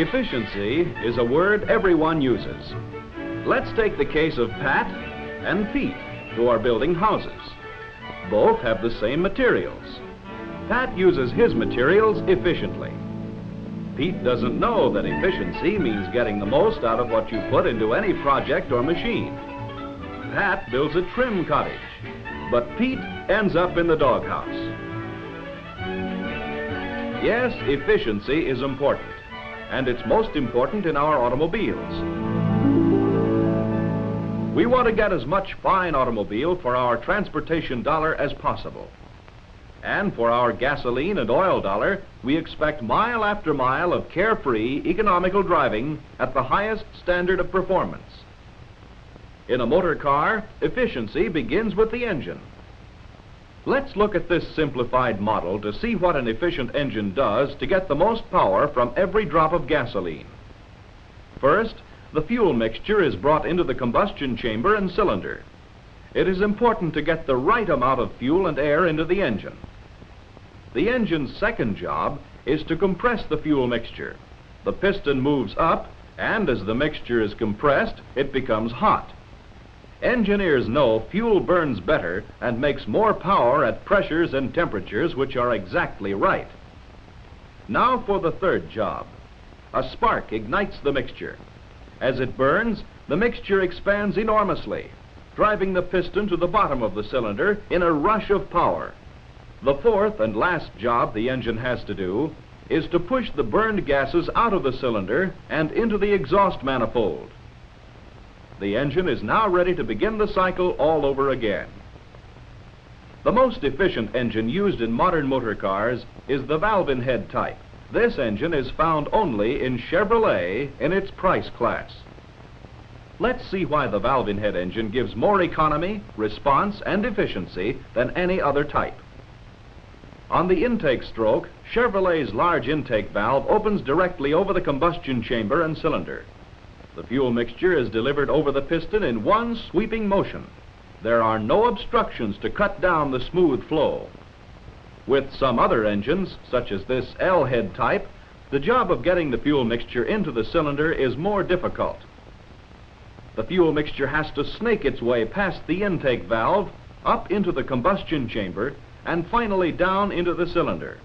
Efficiency is a word everyone uses. Let's take the case of Pat and Pete, who are building houses. Both have the same materials. Pat uses his materials efficiently. Pete doesn't know that efficiency means getting the most out of what you put into any project or machine. Pat builds a trim cottage, but Pete ends up in the doghouse. Yes, efficiency is important, and it's most important in our automobiles. We want to get as much fine automobile for our transportation dollar as possible. And for our gasoline and oil dollar, we expect mile after mile of carefree, economical driving at the highest standard of performance. In a motor car, efficiency begins with the engine. Let's look at this simplified model to see what an efficient engine does to get the most power from every drop of gasoline. First, the fuel mixture is brought into the combustion chamber and cylinder. It is important to get the right amount of fuel and air into the engine. The engine's second job is to compress the fuel mixture. The piston moves up, and as the mixture is compressed, it becomes hot. Engineers know fuel burns better and makes more power at pressures and temperatures which are exactly right. Now for the third job. A spark ignites the mixture. As it burns, the mixture expands enormously, driving the piston to the bottom of the cylinder in a rush of power. The fourth and last job the engine has to do is to push the burned gases out of the cylinder and into the exhaust manifold. The engine is now ready to begin the cycle all over again. The most efficient engine used in modern motor cars is the valve-in head type. This engine is found only in Chevrolet in its price class. Let's see why the valve-in head engine gives more economy, response, and efficiency than any other type. On the intake stroke, Chevrolet's large intake valve opens directly over the combustion chamber and cylinder. The fuel mixture is delivered over the piston in one sweeping motion. There are no obstructions to cut down the smooth flow. With some other engines, such as this L-head type, the job of getting the fuel mixture into the cylinder is more difficult. The fuel mixture has to snake its way past the intake valve, up into the combustion chamber, and finally down into the cylinder.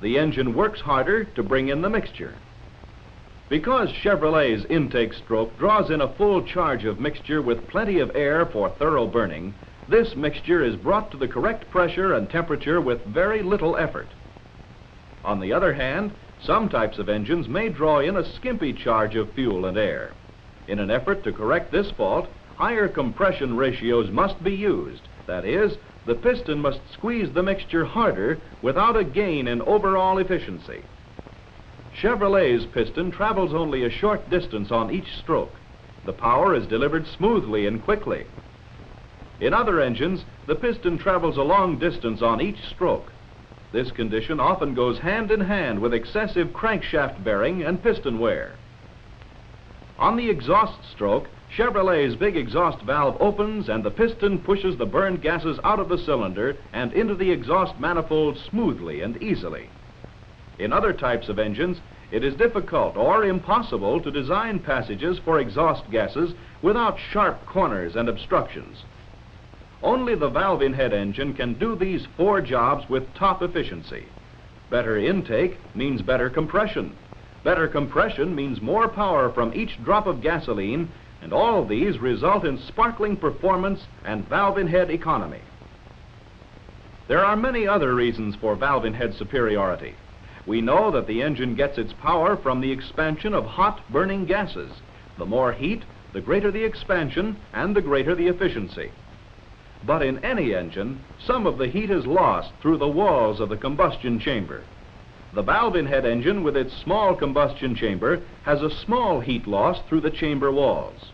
The engine works harder to bring in the mixture. Because Chevrolet's intake stroke draws in a full charge of mixture with plenty of air for thorough burning, this mixture is brought to the correct pressure and temperature with very little effort. On the other hand, some types of engines may draw in a skimpy charge of fuel and air. In an effort to correct this fault, higher compression ratios must be used. That is, the piston must squeeze the mixture harder without a gain in overall efficiency. Chevrolet's piston travels only a short distance on each stroke. The power is delivered smoothly and quickly. In other engines, the piston travels a long distance on each stroke. This condition often goes hand in hand with excessive crankshaft bearing and piston wear. On the exhaust stroke, Chevrolet's big exhaust valve opens and the piston pushes the burned gases out of the cylinder and into the exhaust manifold smoothly and easily. In other types of engines, it is difficult or impossible to design passages for exhaust gases without sharp corners and obstructions. Only the valve-in head engine can do these four jobs with top efficiency. Better intake means better compression. Better compression means more power from each drop of gasoline, and all of these result in sparkling performance and valve-in head economy. There are many other reasons for valve-in head superiority. We know that the engine gets its power from the expansion of hot burning gases. The more heat, the greater the expansion and the greater the efficiency. But in any engine, some of the heat is lost through the walls of the combustion chamber. The valve-in head engine with its small combustion chamber has a small heat loss through the chamber walls.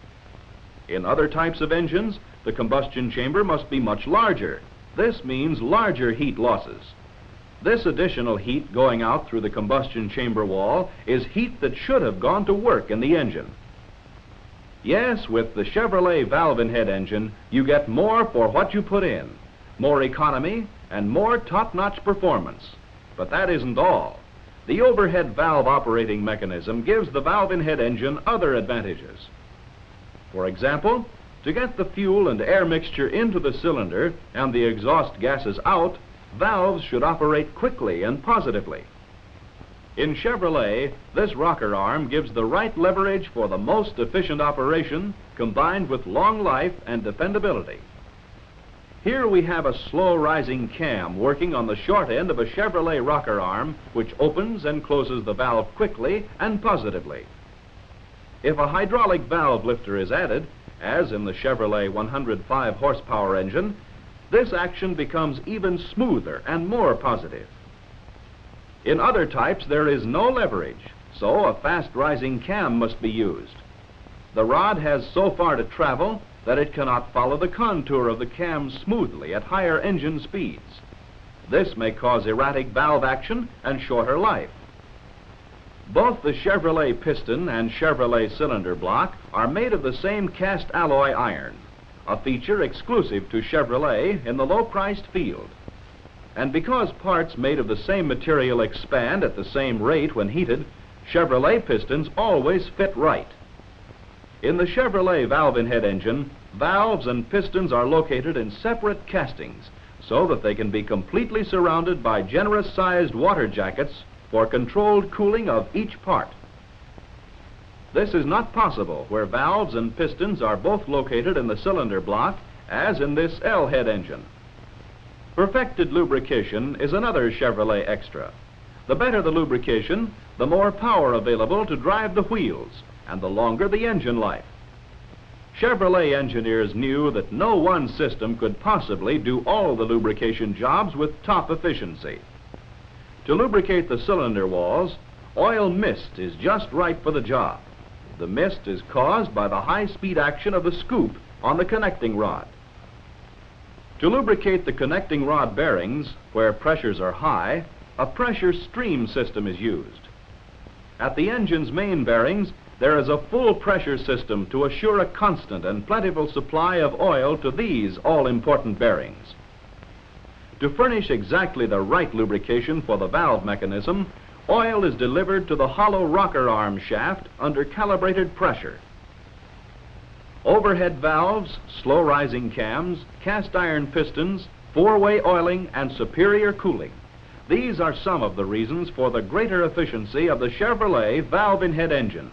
In other types of engines, the combustion chamber must be much larger. This means larger heat losses. This additional heat going out through the combustion chamber wall is heat that should have gone to work in the engine. Yes, with the Chevrolet valve-in head engine, you get more for what you put in, more economy and more top-notch performance. But that isn't all. The overhead valve operating mechanism gives the valve-in head engine other advantages. For example, to get the fuel and air mixture into the cylinder and the exhaust gases out, valves should operate quickly and positively. In Chevrolet, this rocker arm gives the right leverage for the most efficient operation, combined with long life and dependability. Here we have a slow-rising cam working on the short end of a Chevrolet rocker arm, which opens and closes the valve quickly and positively. If a hydraulic valve lifter is added, as in the Chevrolet 105 horsepower engine, this action becomes even smoother and more positive. In other types, there is no leverage, so a fast-rising cam must be used. The rod has so far to travel that it cannot follow the contour of the cam smoothly at higher engine speeds. This may cause erratic valve action and shorter life. Both the Chevrolet piston and Chevrolet cylinder block are made of the same cast alloy iron, a feature exclusive to Chevrolet in the low-priced field. And because parts made of the same material expand at the same rate when heated, Chevrolet pistons always fit right. In the Chevrolet valve-in head engine, valves and pistons are located in separate castings so that they can be completely surrounded by generous-sized water jackets for controlled cooling of each part. This is not possible where valves and pistons are both located in the cylinder block, as in this L-head engine. Perfected lubrication is another Chevrolet extra. The better the lubrication, the more power available to drive the wheels, and the longer the engine life. Chevrolet engineers knew that no one system could possibly do all the lubrication jobs with top efficiency. To lubricate the cylinder walls, oil mist is just right for the job. The mist is caused by the high-speed action of the scoop on the connecting rod. To lubricate the connecting rod bearings, where pressures are high, a pressure stream system is used. At the engine's main bearings, there is a full pressure system to assure a constant and plentiful supply of oil to these all-important bearings. To furnish exactly the right lubrication for the valve mechanism, oil is delivered to the hollow rocker arm shaft under calibrated pressure. Overhead valves, slow-rising cams, cast iron pistons, four-way oiling, and superior cooling. These are some of the reasons for the greater efficiency of the Chevrolet valve-in head engine.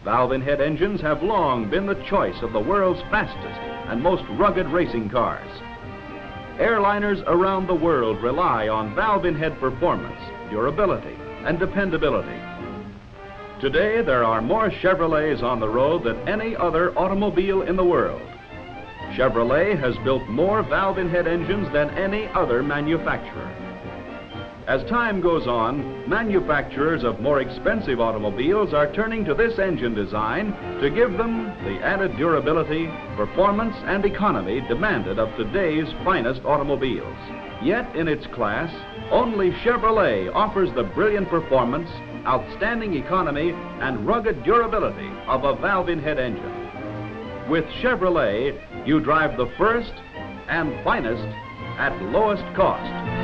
Valve-in head engines have long been the choice of the world's fastest and most rugged racing cars. Airliners around the world rely on valve-in head performance, durability, and dependability. Today, there are more Chevrolets on the road than any other automobile in the world. Chevrolet has built more valve-in head engines than any other manufacturer. As time goes on, manufacturers of more expensive automobiles are turning to this engine design to give them the added durability, performance, and economy demanded of today's finest automobiles. Yet in its class, only Chevrolet offers the brilliant performance, outstanding economy, and rugged durability of a valve-in head engine. With Chevrolet, you drive the first and finest at lowest cost.